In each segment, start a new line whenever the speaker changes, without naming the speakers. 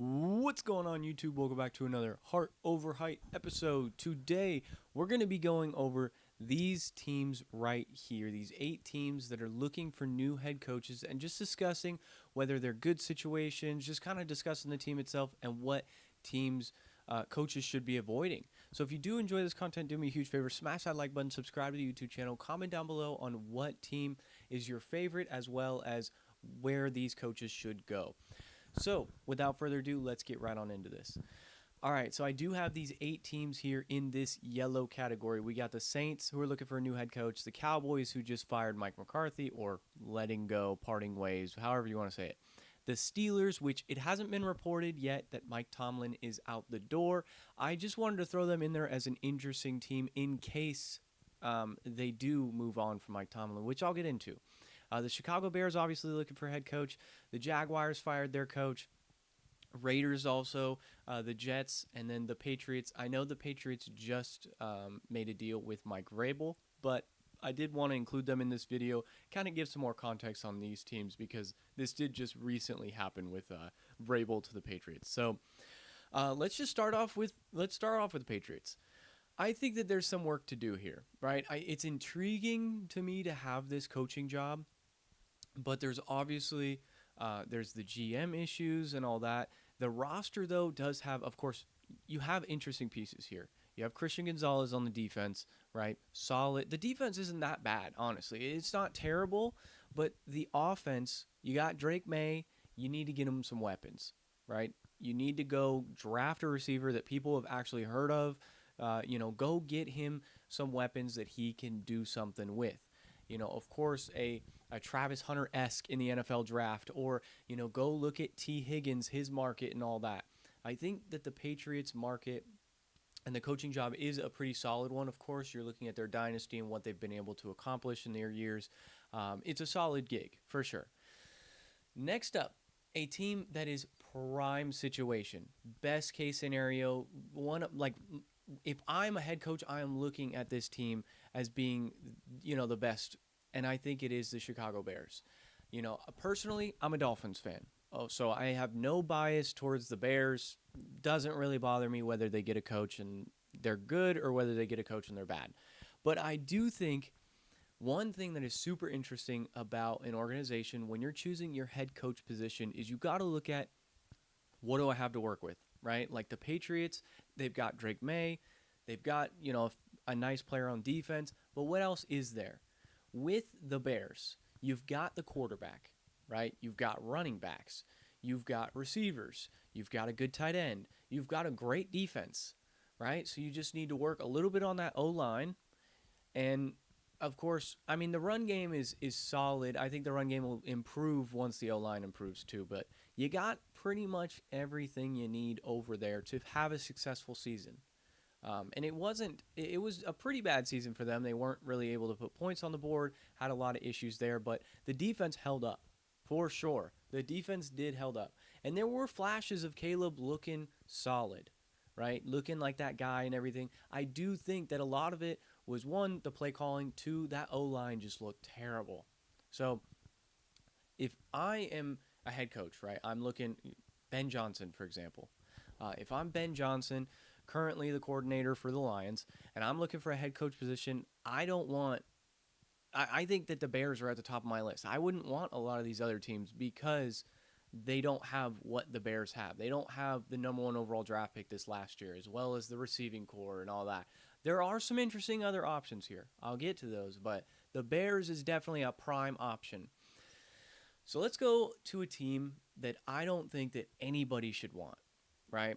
What's going on, YouTube? Welcome back to another Heart Over Height episode. Today, we're going to be going over these teams right here, these 8 teams that are looking for new head coaches, and just discussing whether they're good situations, just kind of discussing the team itself and what teams coaches should be avoiding. So if you do enjoy this content, do me a huge favor, smash that like button, subscribe to the YouTube channel, comment down below on what team is your favorite, as well as where these coaches should go. So, without further ado, let's get right on into this. All right, so I do have these 8 teams here in this yellow category. We got the Saints, who are looking for a new head coach, the Cowboys, who just fired Mike McCarthy, or letting go, parting ways, however you want to say it. The Steelers, which it hasn't been reported yet that Mike Tomlin is out the door. I just wanted to throw them in there as an interesting team in case they do move on from Mike Tomlin, which I'll get into. The Chicago Bears obviously looking for a head coach. The Jaguars fired their coach. Raiders also, the Jets, and then the Patriots. I know the Patriots just made a deal with Mike Vrabel, but I did want to include them in this video, kind of give some more context on these teams because this did just recently happen with Vrabel to the Patriots. So let's start off with the Patriots. I think that there's some work to do here, right? It's intriguing to me to have this coaching job, but there's obviously there's the GM issues and all that. The roster, though, does have, of course, you have interesting pieces here. You have Christian Gonzalez on the defense, right? Solid. The defense isn't that bad, honestly. It's not terrible, but the offense, you got Drake May. You need to get him some weapons, right? You need to go draft a receiver that people have actually heard of. Go get him some weapons that he can do something with. Of course, a Travis Hunter-esque in the NFL draft, or, go look at T. Higgins, his market and all that. I think that the Patriots market and the coaching job is a pretty solid one. Of course, you're looking at their dynasty and what they've been able to accomplish in their years. It's a solid gig, for sure. Next up, a team that is prime situation. Best case scenario, if I'm a head coach, I am looking at this team as being, the best, and I think it is the Chicago Bears. Personally, I'm a Dolphins fan. So I have no bias towards the Bears. Doesn't really bother me whether they get a coach and they're good or whether they get a coach and they're bad. But I do think one thing that is super interesting about an organization when you're choosing your head coach position is you got to look at, what do I have to work with, right? Like the Patriots, they've got Drake May. They've got, a nice player on defense. But what else is there? With the Bears, you've got the quarterback, right? You've got running backs. You've got receivers. You've got a good tight end. You've got a great defense, right? So you just need to work a little bit on that O-line. And, of course, the run game is solid. I think the run game will improve once the O-line improves too. But you got pretty much everything you need over there to have a successful season. And it was a pretty bad season for them. They weren't really able to put points on the board, had a lot of issues there, but the defense held up, for sure. The defense did held up. And there were flashes of Caleb looking solid, right? Looking like that guy and everything. I do think that a lot of it was, one, the play calling, two, that O-line just looked terrible. So if I am a head coach, right, I'm looking, Ben Johnson, for example. If I'm Ben Johnson, currently the coordinator for the Lions, and I'm looking for a head coach position, I think that the Bears are at the top of my list. I wouldn't want a lot of these other teams because they don't have what the Bears have. They don't have the number 1 overall draft pick this last year, as well as the receiving core and all that. There are some interesting other options here. I'll get to those, but the Bears is definitely a prime option. So let's go to a team that I don't think that anybody should want, right?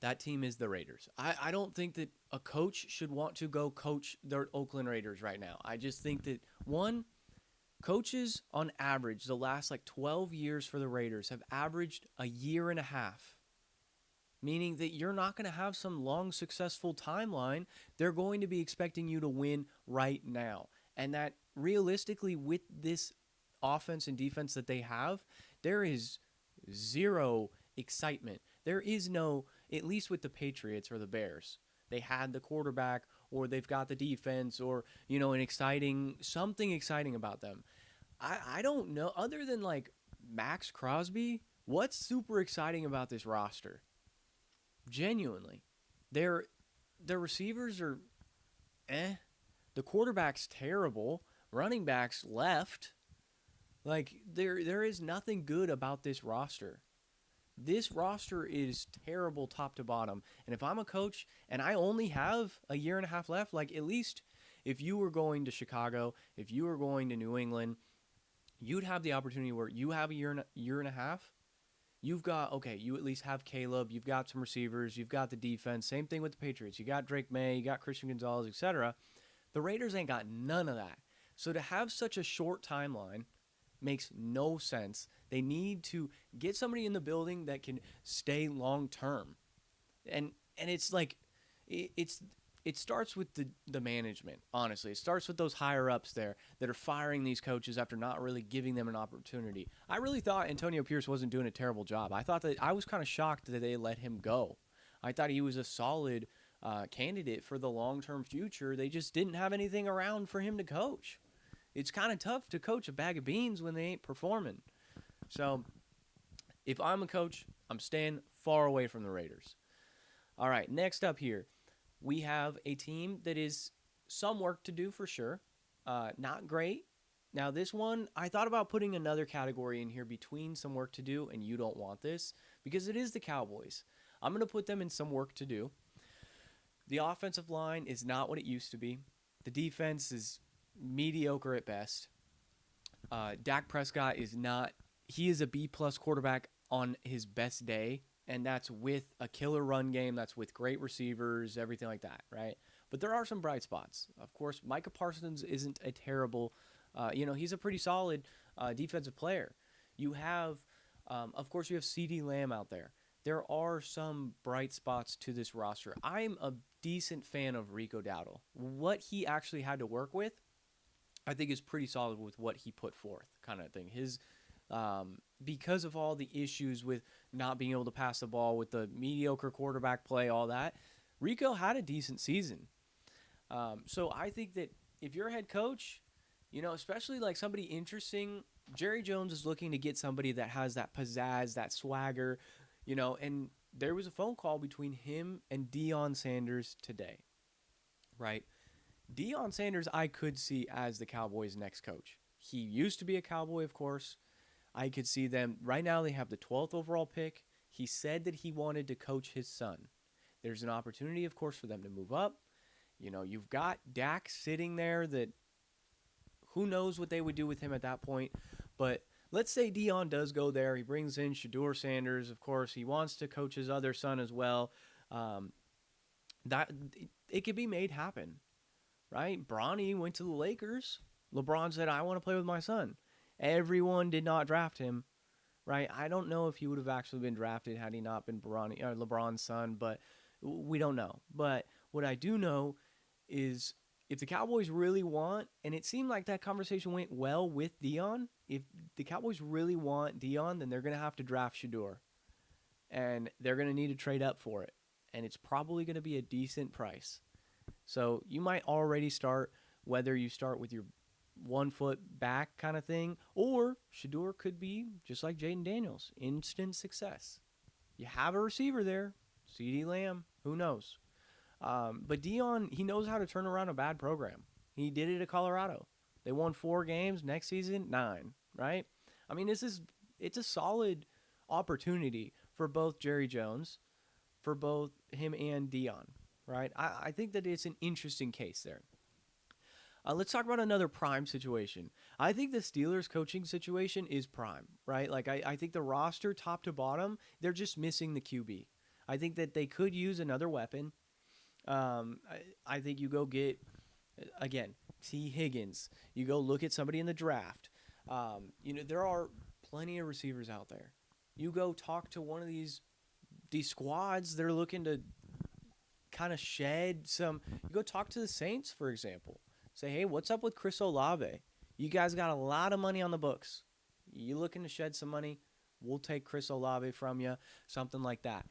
That team is the Raiders. I don't think that a coach should want to go coach the Oakland Raiders right now. I just think that, one, coaches on average, the last 12 years for the Raiders have averaged a year and a half, meaning that you're not going to have some long, successful timeline. They're going to be expecting you to win right now. And that realistically, with this offense and defense that they have, there is zero excitement. There is no, at least with the Patriots or the Bears, they had the quarterback, or they've got the defense, or, something exciting about them. I don't know, other than Max Crosby, What's super exciting about this roster? Genuinely, their their receivers are eh. The quarterback's terrible. Running backs left. Like there is nothing good about this roster. This roster is terrible top to bottom. And if I'm a coach and I only have a year and a half left, like at least if you were going to Chicago, if you were going to New England, you'd have the opportunity where you have a year and a half. You've got okay, you at least have Caleb, you've got some receivers, you've got the defense. Same thing with the Patriots. You got Drake May, you got Christian Gonzalez, etc. The Raiders ain't got none of that. So to have such a short timeline makes no sense. They need to get somebody in the building that can stay long term. And it's like it's it starts with the management, honestly. It starts with those higher ups there that are firing these coaches after not really giving them an opportunity. I really thought Antonio Pierce wasn't doing a terrible job. I was kind of shocked that they let him go. I thought he was a solid candidate for the long term future. They just didn't have anything around for him to coach. It's kind of tough to coach a bag of beans when they ain't performing. So if I'm a coach, I'm staying far away from the Raiders. All right, next up here, we have a team that is some work to do for sure. Not great. Now, this one, I thought about putting another category in here between some work to do and you don't want this because it is the Cowboys. I'm going to put them in some work to do. The offensive line is not what it used to be. The defense is mediocre at best. Dak Prescott is not, he is a B-plus quarterback on his best day, and that's with a killer run game, that's with great receivers, everything like that, right? But there are some bright spots. Of course, Micah Parsons isn't a terrible, he's a pretty solid defensive player. You have, of course, you have CeeDee Lamb out there. There are some bright spots to this roster. I'm a decent fan of Rico Dowdle. What he actually had to work with, I think is pretty solid with what he put forth, kind of thing. His because of all the issues with not being able to pass the ball, with the mediocre quarterback play, all that, Rico had a decent season. So I think that if you're a head coach, especially like somebody interesting, Jerry Jones is looking to get somebody that has that pizzazz, that swagger, and there was a phone call between him and Deion Sanders today, right? Deion Sanders, I could see as the Cowboys' next coach. He used to be a Cowboy, of course. I could see them. Right now, they have the 12th overall pick. He said that he wanted to coach his son. There's an opportunity, of course, for them to move up. You've got Dak sitting there that who knows what they would do with him at that point. But let's say Deion does go there. He brings in Shedeur Sanders, of course. He wants to coach his other son as well. That it could be made happen. Right? Bronny went to the Lakers. LeBron said, I want to play with my son. Everyone did not draft him. Right? I don't know if he would have actually been drafted had he not been Bronny or LeBron's son, but we don't know. But what I do know is if the Cowboys really want, and it seemed like that conversation went well with Deion, if the Cowboys really want Deion, then they're going to have to draft Shedeur. And they're going to need to trade up for it. And it's probably going to be a decent price. So you might already start, whether you start with your 1 foot back kind of thing, or Shedeur could be just like Jaden Daniels, instant success. You have a receiver there, CeeDee Lamb, who knows? But Deion, he knows how to turn around a bad program. He did it at Colorado. They won 4 games, next season 9, right? I mean, it's a solid opportunity for both Jerry Jones, for both him and Deion. Right? I think that it's an interesting case there. Let's talk about another prime situation. I think the Steelers coaching situation is prime, right? Like, I think the roster, top to bottom, they're just missing the QB. I think that they could use another weapon. I think you go get, again, T. Higgins. You go look at somebody in the draft. There are plenty of receivers out there. You go talk to one of these squads that are looking to kind of shed some. You go talk to the Saints, for example. Say, hey, what's up with Chris Olave? You guys got a lot of money on the books. You looking to shed some money? We'll take Chris Olave from you, something like that.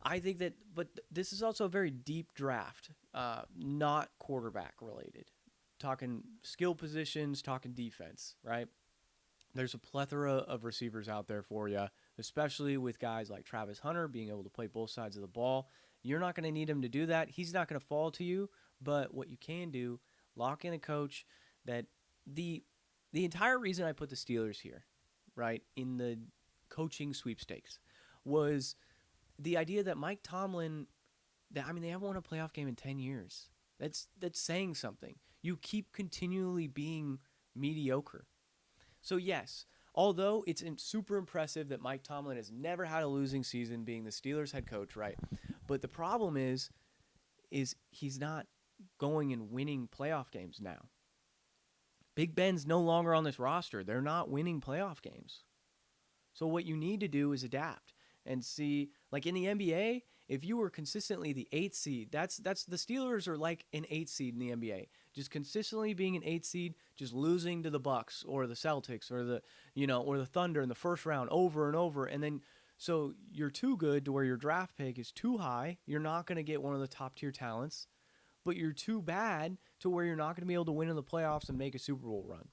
I think that, but this is also a very deep draft, not quarterback related. Talking skill positions, talking defense, right? There's a plethora of receivers out there for you especially with guys like Travis Hunter being able to play both sides of the ball. You're not going to need him to do that. He's not going to fall to you, but what you can do, lock in a coach that the entire reason I put the Steelers here, right, in the coaching sweepstakes was the idea that Mike Tomlin, they haven't won a playoff game in 10 years. That's saying something. You keep continually being mediocre. So yes, although it's super impressive that Mike Tomlin has never had a losing season being the Steelers head coach, right? But the problem is he's not going and winning playoff games now. Big Ben's no longer on this roster. They're not winning playoff games. So what you need to do is adapt and see, like in the NBA, if you were consistently the 8th seed, that's the Steelers are like an 8th seed in the NBA. Just consistently being an 8th seed, just losing to the Bucks or the Celtics or the Thunder in the first round over and over, and then so you're too good to where your draft pick is too high. You're not going to get one of the top tier talents, but you're too bad to where you're not going to be able to win in the playoffs and make a Super Bowl run.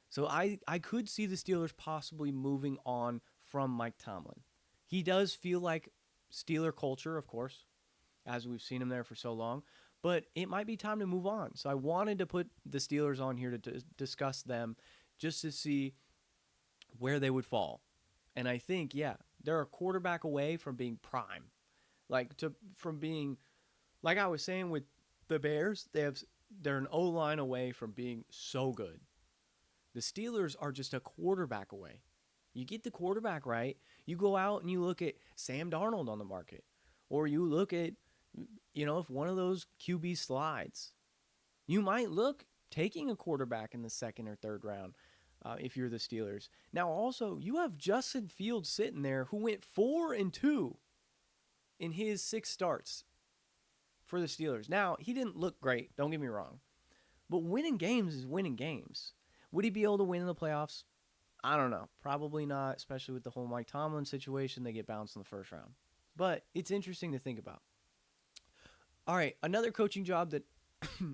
So I could see the Steelers possibly moving on from Mike Tomlin. He does feel like Steeler culture, of course, as we've seen him there for so long, but it might be time to move on. So I wanted to put the Steelers on here to discuss them just to see where they would fall. And I think, yeah, they're a quarterback away from being prime. From being, like I was saying with the Bears, they're an O-line away from being so good. The Steelers are just a quarterback away. You get the quarterback right, you go out and you look at Sam Darnold on the market. Or you look at, if one of those QB slides, you might look taking a quarterback in the second or third round if you're the Steelers. Now also, you have Justin Fields sitting there who went 4-2 in his 6 starts for the Steelers. Now, he didn't look great, don't get me wrong. But winning games is winning games. Would he be able to win in the playoffs? I don't know. Probably not, especially with the whole Mike Tomlin situation. They get bounced in the first round. But it's interesting to think about. All right, another coaching job that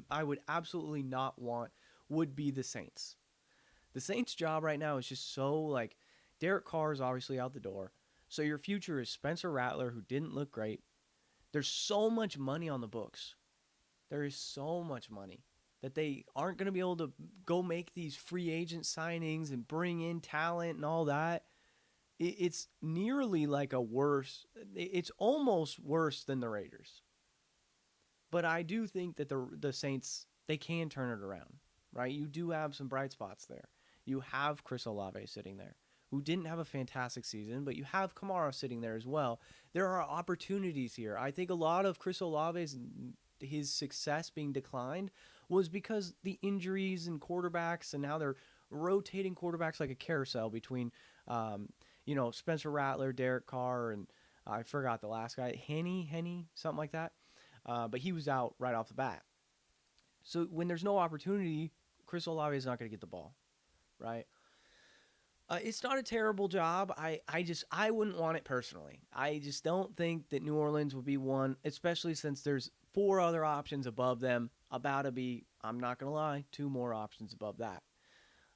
I would absolutely not want would be the Saints. The Saints' job right now is just so, like, Derek Carr is obviously out the door. So your future is Spencer Rattler, who didn't look great. There's so much money on the books. There is so much money that they aren't going to be able to go make these free agent signings and bring in talent and all that. It's nearly like it's almost worse than the Raiders. But I do think that the Saints, they can turn it around, right? You do have some bright spots there. You have Chris Olave sitting there, who didn't have a fantastic season, but you have Kamara sitting there as well. There are opportunities here. I think a lot of Chris Olave's his success being declined was because the injuries and quarterbacks, and now they're rotating quarterbacks like a carousel between, Spencer Rattler, Derek Carr, and I forgot the last guy, Henny, something like that. But he was out right off the bat. So when there's no opportunity, Chris Olave is not going to get the ball, right? It's not a terrible job. I wouldn't want it personally. I just don't think that New Orleans would be one, especially since there's 4 other options above them. About to be, I'm not going to lie, 2 more options above that.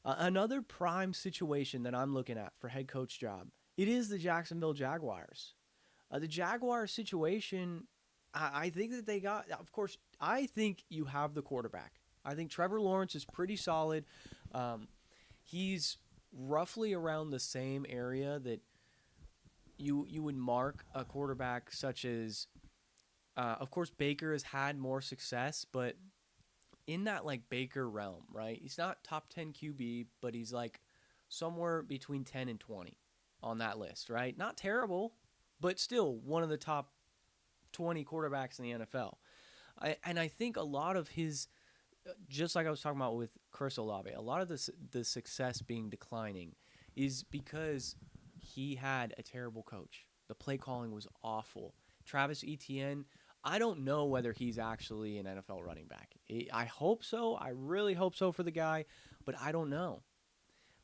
Another prime situation that I'm looking at for head coach job, it is the Jacksonville Jaguars. The Jaguars situation, I think that they got, of course, I think you have the quarterback. I think Trevor Lawrence is pretty solid. He's roughly around the same area that you would mark a quarterback such as, of course, Baker has had more success, but in that like Baker realm, right? He's not top 10 QB, but he's like somewhere between 10 and 20 on that list, right? Not terrible, but still one of the top 20 quarterbacks in the NFL. And I think a lot of his, just like I was talking about with Chris Olave, a lot of the success being declining is because he had a terrible coach. The play calling was awful. Travis Etienne, I don't know whether he's actually an NFL running back. I hope so. I really hope so for the guy, but I don't know.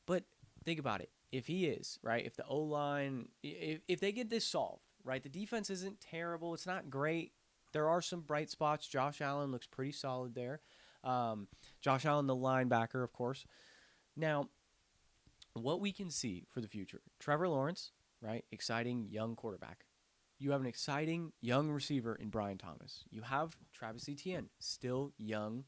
But think about it. If he is, right, if the O-line, if they get this solved, right, the defense isn't terrible. It's not great. There are some bright spots. Josh Allen looks pretty solid there. Josh Allen, the linebacker, of course. Now, what we can see for the future, Trevor Lawrence, right? Exciting young quarterback. You have an exciting young receiver in Brian Thomas. You have Travis Etienne, still young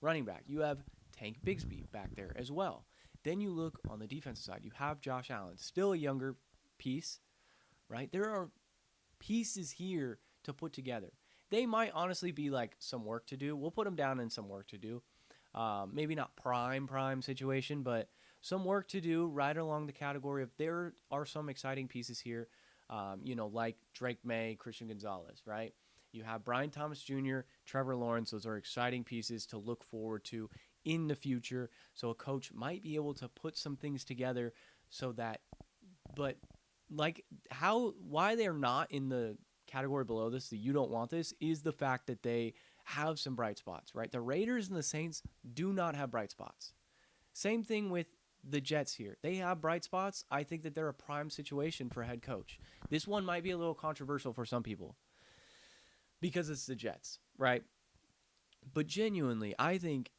running back. You have Tank Bigsby back there as well. Then you look on the defensive side. You have Josh Allen, still a younger piece, right? There are pieces here to put together. They might honestly be like some work to do. We'll put them down in some work to do. Maybe not prime situation, but some work to do right along the category of there are some exciting pieces here, like Drake May, Christian Gonzalez, right? You have Brian Thomas Jr., Trevor Lawrence. Those are exciting pieces to look forward to in the future. So a coach might be able to put some things together so that, but like why they're not in the category below this, that you don't want this, is the fact that they have some bright spots, right? The Raiders and the Saints do not have bright spots. Same thing with the Jets here. They have bright spots. I think that they're a prime situation for a head coach. This one might be a little controversial for some people because it's the Jets, right? But genuinely, I think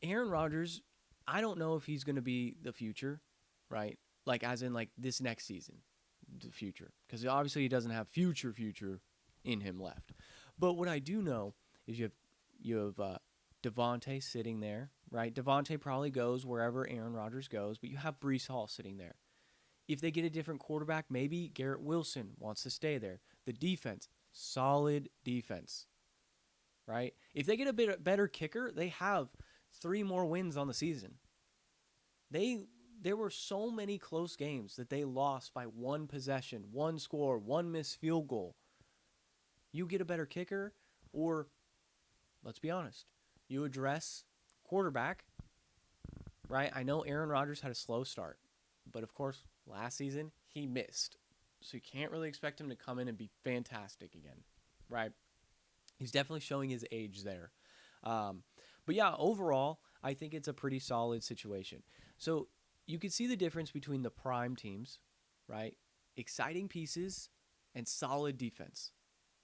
Aaron Rodgers, I don't know if he's going to be the future, right? Like as in like this next season, the future. Because obviously he doesn't have future in him left. But what I do know is you have Devontae sitting there, right? Devontae probably goes wherever Aaron Rodgers goes, but you have Breece Hall sitting there. If they get a different quarterback, maybe Garrett Wilson wants to stay there. The defense, solid defense, right? If they get a bit better kicker, they have 3 more wins on the season. There were so many close games that they lost by 1 possession, 1 score, 1 missed field goal. You get a better kicker, or let's be honest, you address quarterback, right? I know Aaron Rodgers had a slow start, but of course, last season he missed. So you can't really expect him to come in and be fantastic again, right? He's definitely showing his age there. But yeah, overall, I think it's a pretty solid situation. So you can see the difference between the prime teams, right? Exciting pieces and solid defense,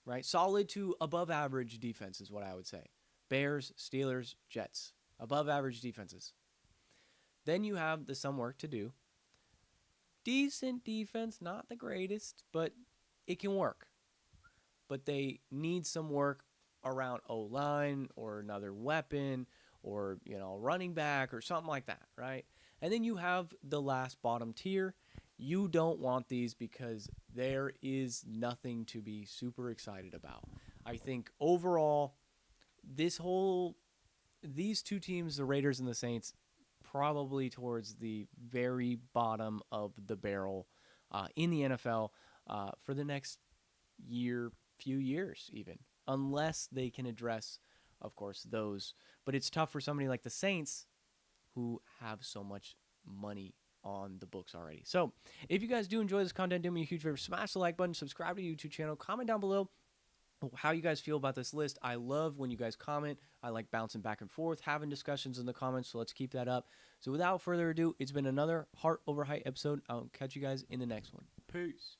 right? Solid to above average defense is what I would say. Bears, Steelers, Jets, above average defenses. Then you have the some work to do. Decent defense, not the greatest, but it can work. But they need some work around O-line or another weapon or, running back or something like that, right? And then you have the last bottom tier. You don't want these because there is nothing to be super excited about. I think overall, these 2 teams, the Raiders and the Saints, probably towards the very bottom of the barrel in the NFL for the next few years even, unless they can address, of course, those. But it's tough for somebody like the Saints who have so much money on the books already. So if you guys do enjoy this content, do me a huge favor, smash the like button, subscribe to the YouTube channel, comment down below how you guys feel about this list. I love when you guys comment. I like bouncing back and forth, having discussions in the comments, so let's keep that up. So without further ado, it's been another Heart Over Height episode. I'll catch you guys in the next one. Peace.